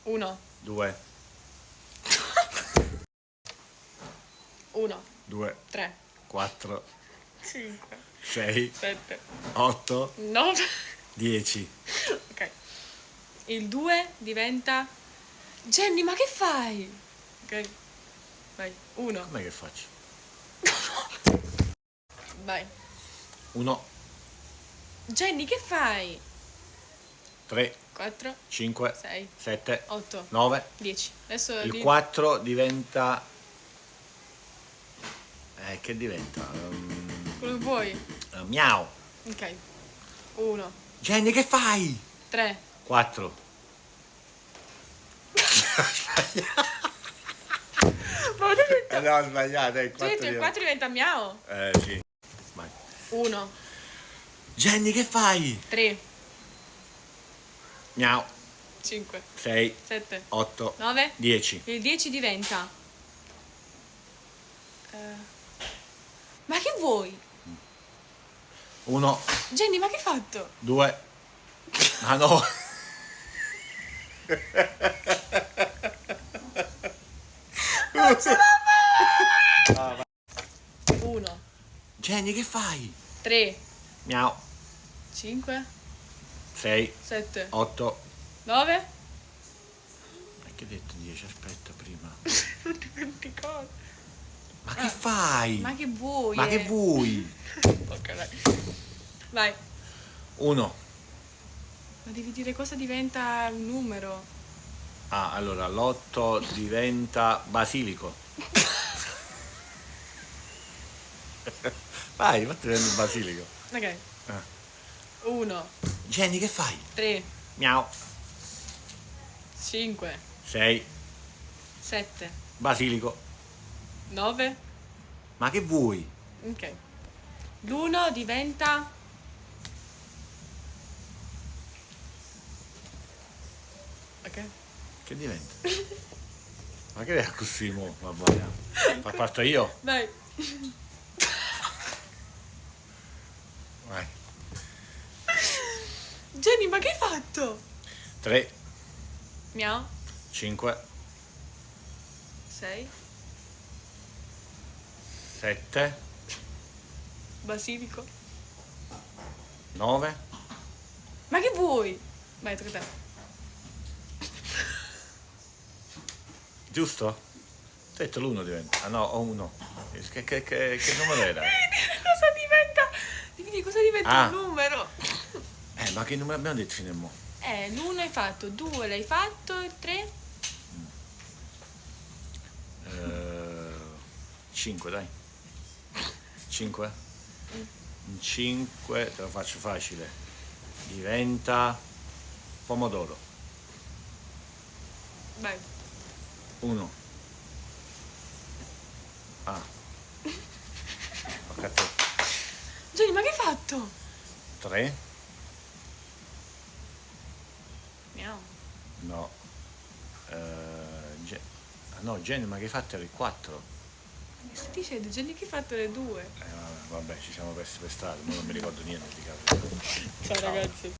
1, 2, 1, 2, 3, 4, 5, 6, 7, 8, 9. 10. Ok. Il 2 diventa... Jenny, ma che fai? Ok. Vai. 1. Com'è che faccio? Vai. 1, Jenny, che fai? 3, 4, 5, 6, 7, 8, 9. 10. Adesso Il 4 diventa... che diventa? quello che vuoi. Miau. Ok. 1, Jenny, che fai? 3. 4. Ma ho detto... No, ho sbagliato, il Tu hai detto il 4 diventa miau. Sì. Vai. 1, Jenny, che fai? 3, Miau. 5, 6, 7, 8, 9. 10. Il 10 diventa... Ma che vuoi? 1, Jenny, ma che hai fatto? 2. Ah no. 1, Jenny, che fai? 3, Miau. 5, 6, 7, 8. 9. E che hai detto 10? Aspetta prima. Non ti dimenticare. Ma che fai? Ma che vuoi? Ma che vuoi? Ok, dai. Vai. 1. Ma devi dire cosa diventa un numero. Ah, allora l'8 diventa basilico. Vai, fatti vedere il basilico. Ok. 1, Jenny, che fai? 3, Miau. 5, 6. 7, Basilico. 9. Ma che vuoi? Ok. L'1 diventa... Ok. Che diventa? Ma che è così mo? Vabbè. Parto io? Vai. Vai. Jenny, ma che hai fatto? 3, Miau. 5, 6. 7, Basilico. 9. Ma che vuoi? Vai, tocca a te. Giusto? Ho detto l'1 diventa. Ah no, ho 1. Che numero era? Cosa diventa? Devi dire cosa diventa Ah. un numero. Ma che numero abbiamo detto fino a mo'? L'1 hai fatto, 2 l'hai fatto, il 3? 5, dai. 5? 5, te lo faccio facile. Diventa pomodoro. Vai. 1. Ah. Tocca a te. Jenny, ma che hai fatto? 3. Miau. No. No, Jenny, ma che hai fatto era il 4? Che stai dicendo? Jenny che hai fatto le 2? Vabbè, ci siamo persi per strada, non mi ricordo niente di caso. Ciao ragazzi.